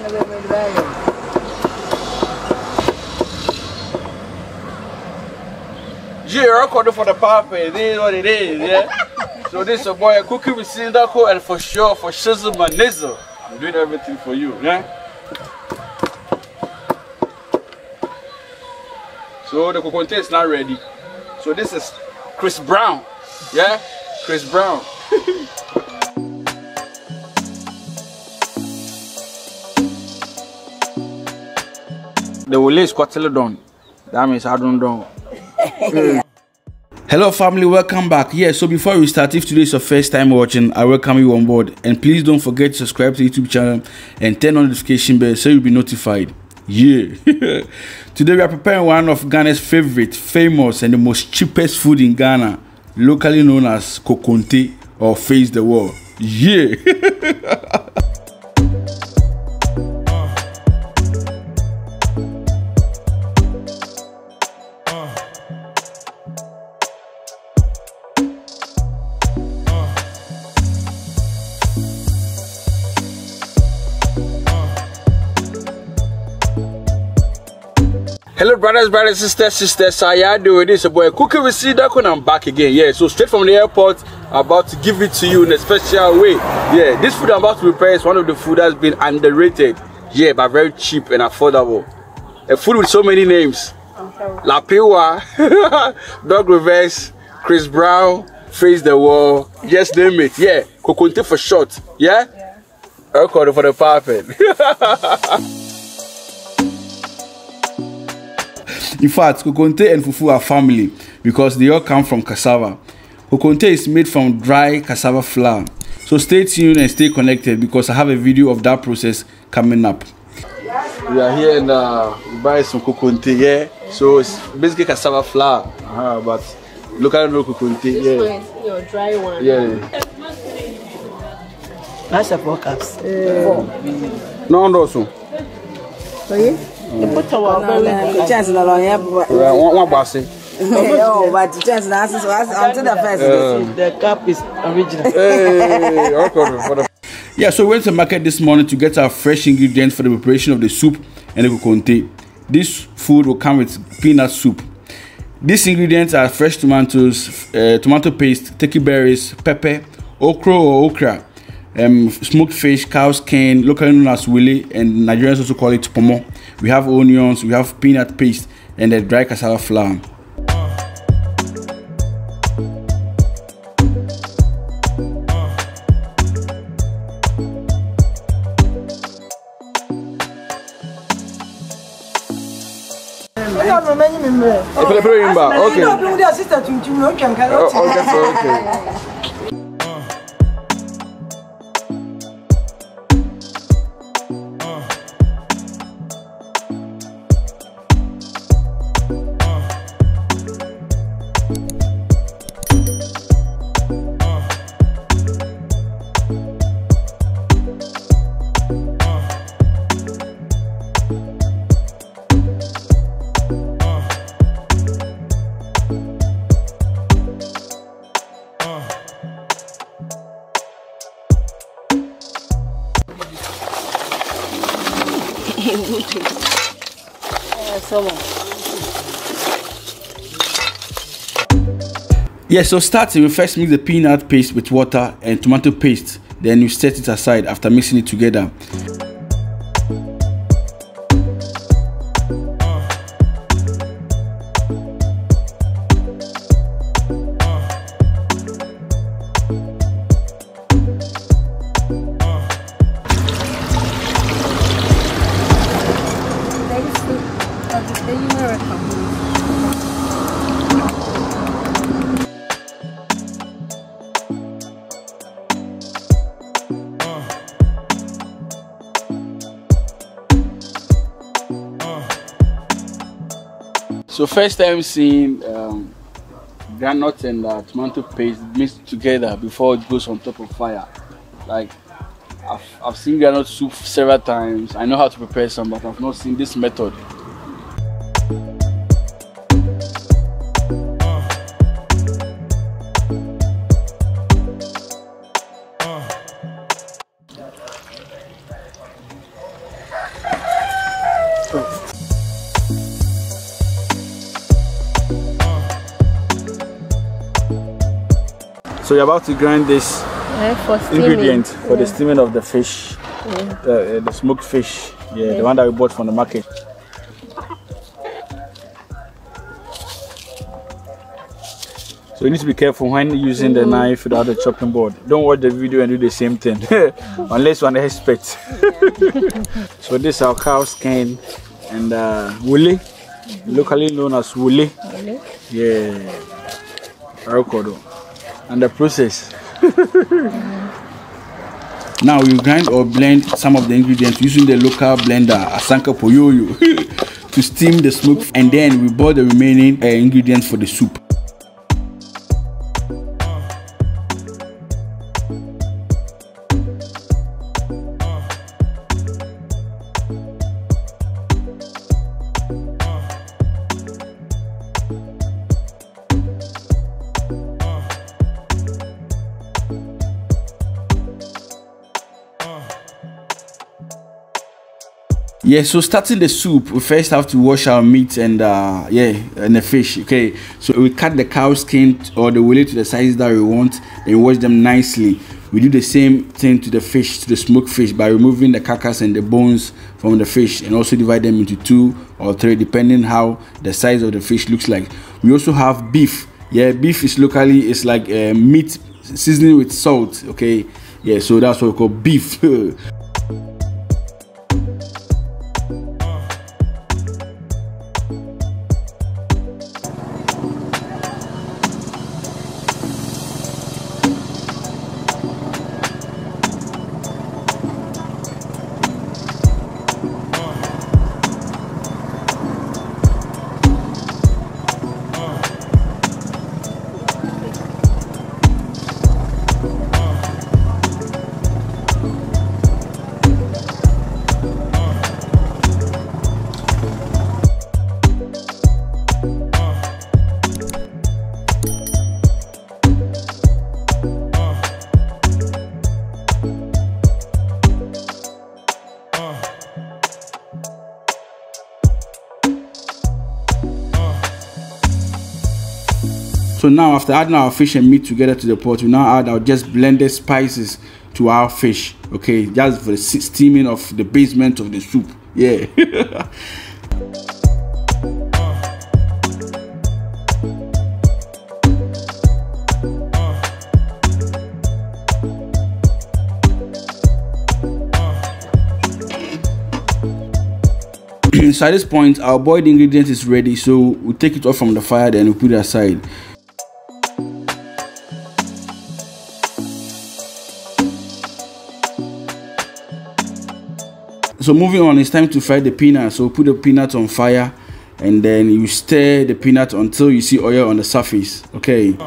Yeah, recording for the papa. It is what it is, yeah. So this is a boy cooking with Sindaco, and for sure for shizzle and nizzle, I'm doing everything for you, yeah. So the Kokonte is not ready. So this is Chris Brown, yeah, Chris Brown. The wole is quite done. That means I don't know. Hello family, welcome back. Yeah, so before we start, if today is your first time watching, I welcome you on board, and please don't forget to subscribe to the YouTube channel and turn on the notification bell so you'll be notified. Yeah. Today we are preparing one of Ghana's favorite, famous and the most cheapest food in Ghana, locally known as Kokonte or Face the Wall. Yeah. Hello brothers, sisters, how y'all doing? This is a boy cooking with Sindaco, and I'm back again. Yeah, so straight from the airport, about to give it to you in a special way. Yeah, this food I'm about to prepare is one of the food that's been underrated. Yeah, but very cheap and affordable. A food with so many names. La Piwa, Dog Reverse, Chris Brown, Face the Wall, just name it. Yeah, Kokonte for short. Yeah? Record for the perfect. In fact, Kokonte and Fufu are family because they all come from cassava. Kokonte is made from dry cassava flour. So stay tuned and stay connected because I have a video of that process coming up. We are here and we buy some Kokonte, yeah. So it's basically cassava flour, but look at the Kokonte, yeah. This one is your dry one. Yeah. That's a 4 cups. 4. No, no, so. Okay. Put chance na long here, one bassy. Oh, but chance na until the first. The cup is original. Hey, okay. Yeah, so we went to market this morning to get our fresh ingredients for the preparation of the soup and the Kokonte. This food will come with peanut soup. These ingredients are fresh tomatoes, tomato paste, turkey berries, pepper, okra, smoked fish, cow skin, locally known as willy, and Nigerians also call it pomo. We have onions, we have peanut paste, and the dry cassava flour. Okay. Yeah, so starting, we first mix the peanut paste with water and tomato paste, then you set it aside after mixing it together. So first time seeing granite and tomato paste mixed together before it goes on top of fire. Like I've seen granite soup several times. I know how to prepare some, but I've not seen this method. So you're about to grind this ingredient for the steaming of the fish, the smoked fish, the one that we bought from the market. So you need to be careful when using the knife without the chopping board. Don't watch the video and do the same thing, unless you're an expert. So this is our cow skin and woolly, locally known as woolly. Yeah, avocado. And the process. Now we grind or blend some of the ingredients using the local blender Sindaco to steam the smoke, and then we boil the remaining ingredients for the soup. Yeah, so starting the soup, we first have to wash our meat and and the fish. Okay, so we cut the cow skin or the woolly to the size that we want, and wash them nicely. We do the same thing to the fish, to the smoked fish, by removing the carcass and the bones from the fish, and also divide them into 2 or 3 depending how the size of the fish looks like. We also have beef. Yeah, beef is locally, it's like meat seasoning with salt. Okay, yeah, so that's what we call beef. So now after adding our fish and meat together to the pot, we now add our just blended spices to our fish. Okay, just for the steaming of the basement of the soup. Yeah. So at this point, our boiled ingredient is ready, so we take it off from the fire, then we put it aside. So moving on, it's time to fry the peanuts. So put the peanuts on fire, and then you stir the peanut until you see oil on the surface. Okay.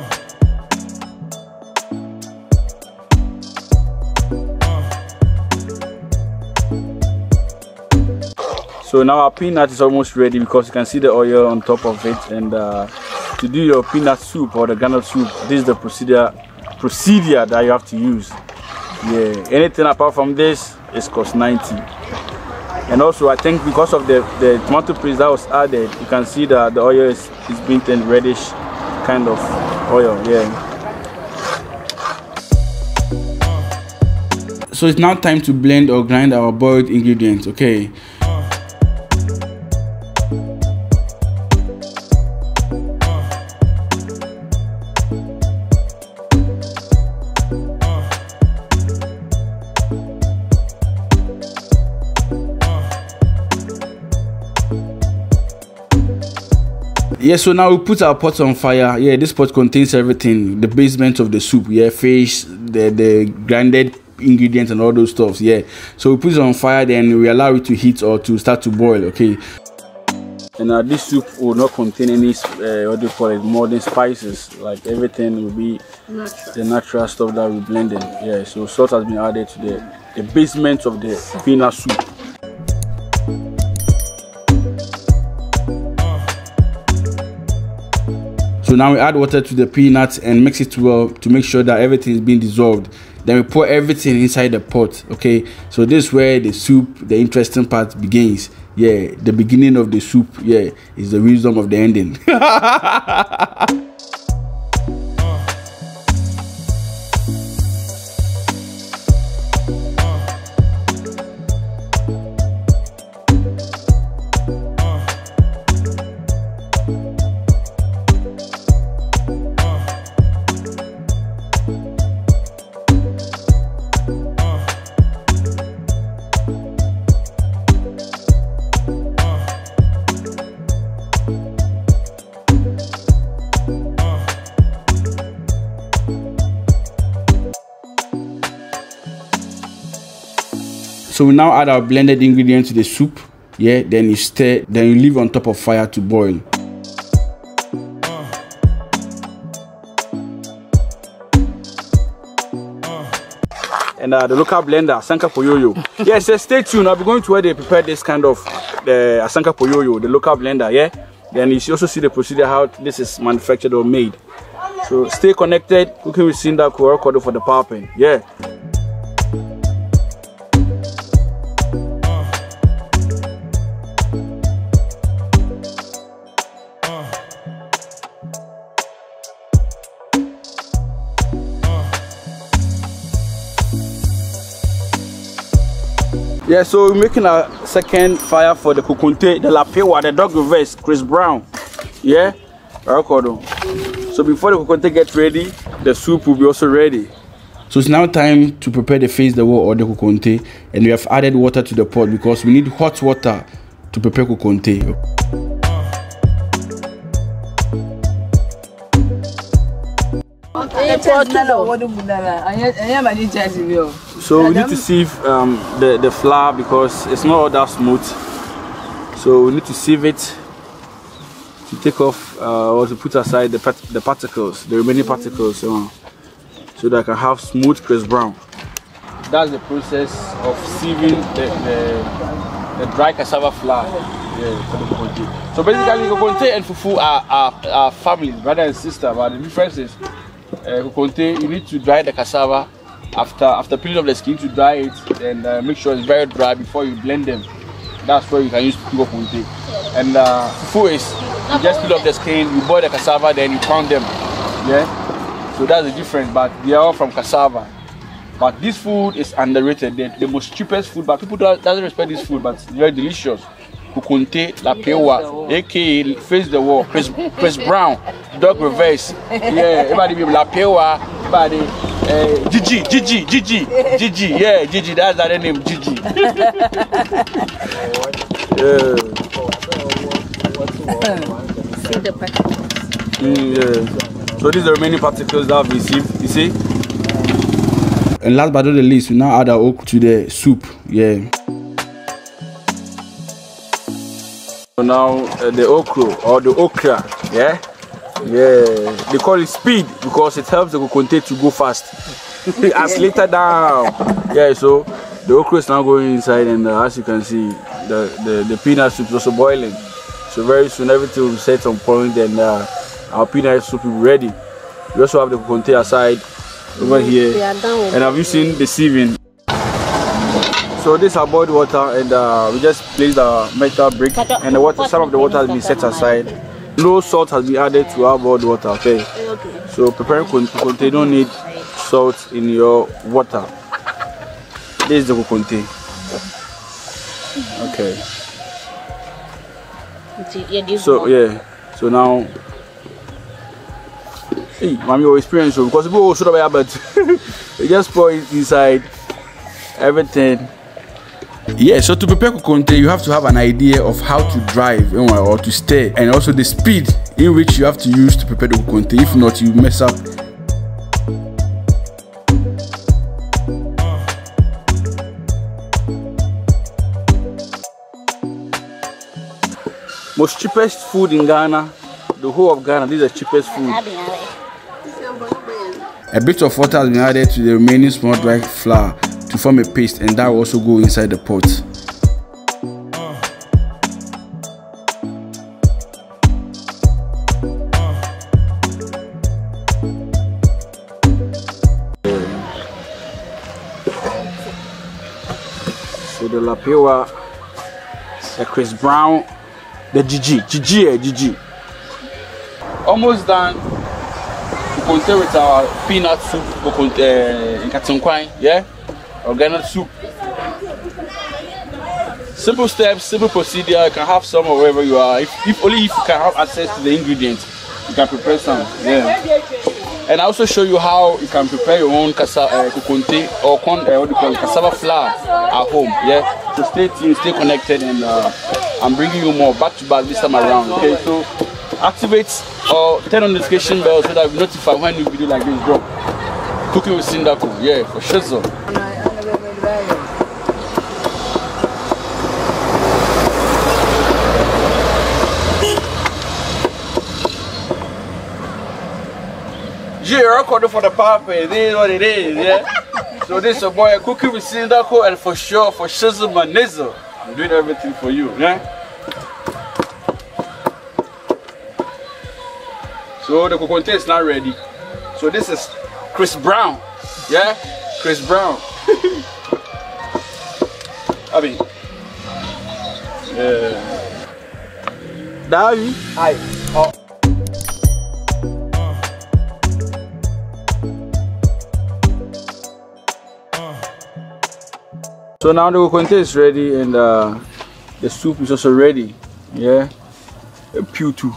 So now our peanut is almost ready, because you can see the oil on top of it. And to do your peanut soup or the granite soup, this is the procedure that you have to use. Yeah, anything apart from this is cost 90. And also I think because of the tomato paste that was added, you can see that the oil is being turned reddish kind of oil. Yeah. So it's now time to blend or grind our boiled ingredients. Okay. Yeah, so now we put our pot on fire. Yeah, this pot contains everything, the basement of the soup. Yeah, fish, the grinded ingredients and all those stuffs. Yeah, so we put it on fire, then we allow it to heat or to start to boil. Okay. And this soup will not contain any what do you call it, modern spices. Like everything will be the natural stuff that we blended. Yeah, so salt has been added to the basement of the peanut soup. So now we add water to the peanuts and mix it well to make sure that everything is being dissolved. Then we pour everything inside the pot. Okay, so this is where the soup, the interesting part begins. yeah, the beginning of the soup, yeah, is the wisdom of the ending. So we now add our blended ingredients to the soup. Yeah, then you stir, then you leave on top of fire to boil. And the local blender, Asanka Poyoyo. Yes, stay tuned. I'll be going to where they prepare this kind of the Asanka Poyoyo, the local blender. Yeah, then you should also see the procedure how this is manufactured or made. So stay connected. Cooking with Sindaco, recorded for the power pen. Yeah. Yeah, so we're making a second fire for the Kokonte, the Lapewa, the dog reverse, Chris Brown. Yeah, so before the Kokonte gets ready, the soup will be also ready. So it's now time to prepare the face the wall or the Kokonte, and we have added water to the pot because we need hot water to prepare Kokonte. So we need to sieve the flour because it's not all that smooth. So we need to sieve it to take off or to put aside the particles, the remaining particles, so that I can have smooth crisp brown. That's the process of sieving the dry cassava flour. Yeah, for the Kokonte. So basically, Kokonte and Fufu are families, brother and sister, but the difference is Kokonte, you need to dry the cassava after peeling off the skin to dry it and make sure it's very dry before you blend them. That's where you can use Kokonte. And Fufu is you just peel off the skin, you boil the cassava, then you pound them. Yeah, so that's the difference. But they are all from cassava. But this food is underrated. The most cheapest food, but people doesn't respect this food, but it's very delicious. Kokonte, Lapewa, aka face the wall, Chris Brown, dog reverse. Yeah, everybody be Lapewa, everybody Gigi, yeah, Gigi, that's the name, Gigi. Yeah. So these are the remaining particles that I've received, you see? And last but not the least, we now add our okra to the soup, yeah. So now the okra or the okra, yeah, they call it speed because it helps the Kokonte to go fast. As later down, yeah. So the okra is now going inside, and as you can see, the peanut soup is also boiling. So very soon everything will be set on point, and our peanut soup will be ready. We also have the Kokonte aside over here, and have you seen the sieving? So this is our boiled water, and we just placed the metal brick, and the water, some of the water has been set aside. No salt has been added to our boiled water. Okay. So preparing Kokonte, you don't need salt in your water. This is the Kokonte. Okay. So yeah. So now, hey, mommy, your experience because people should have but you just pour it inside everything. Yeah, so to prepare Kokonte, you have to have an idea of how to drive or to stir, and also the speed in which you have to use to prepare the Kokonte. If not, you mess up. Most cheapest food in Ghana, the whole of Ghana, this is the cheapest food. A bit of water has been added to the remaining small dry flour to form a paste, and that will also go inside the pot. So the Lapewa the Chris Brown, the GG. Almost done. Kokonte with our peanut soup, Kokonte in Katunkwine, yeah? Organic soup. Simple steps, simple procedure. You can have some or wherever you are. If only if you can have access to the ingredients, you can prepare some. Yeah. And I also show you how you can prepare your own Kokonte or what do you call it, cassava flour at home. Yeah. So stay tuned, stay connected, and I'm bringing you more back to back this time around. Okay. So activate or turn on the notification bell so that you notify when new video like this drop. Cooking with Sindaco. Yeah, for sure. So. Yeah, recording for the papa. It is what it is, yeah. So this is a boy cooking with Sindaco, and for sure, for shizzle my nizzle, I'm doing everything for you, yeah. So the Kokonte is not ready. So this is Chris Brown, yeah, Chris Brown. I mean, Davi, hi. Oh. So now the Kokonte is ready, and the soup is also ready. Yeah, a pew too.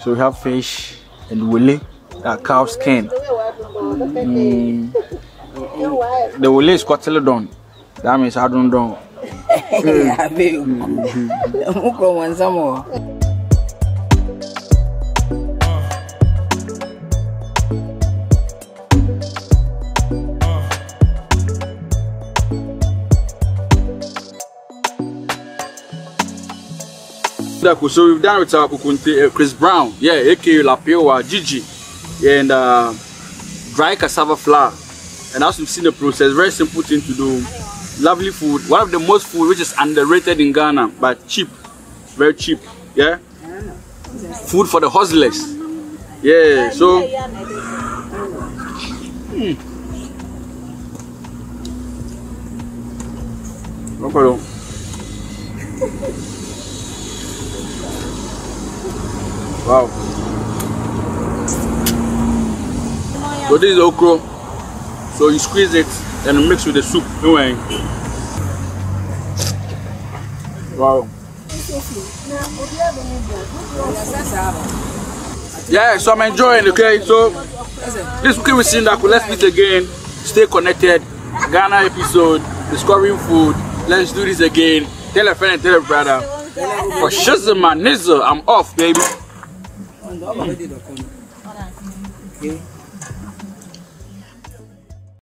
So we have fish and wole, cow skin. The wole is quite done. That means I don't know. So we've done with our Kokonte, Chris Brown, yeah, aka Lapiowa, Gigi, and dry cassava flour. And as you've seen the process, very simple thing to do. Lovely food, one of the most food which is underrated in Ghana, but cheap, very cheap, yeah. Food for the hustlers, yeah. So. Okay. Wow. So this is okra. So you squeeze it and mix with the soup. Anyway. Wow. Yeah, so I'm enjoying, okay? So this cooking with Sindaco. Let's meet again. Stay connected. Ghana episode, discovering food. Let's do this again. Tell a friend and tell a brother. For shizzle my nizzle, I'm off, baby.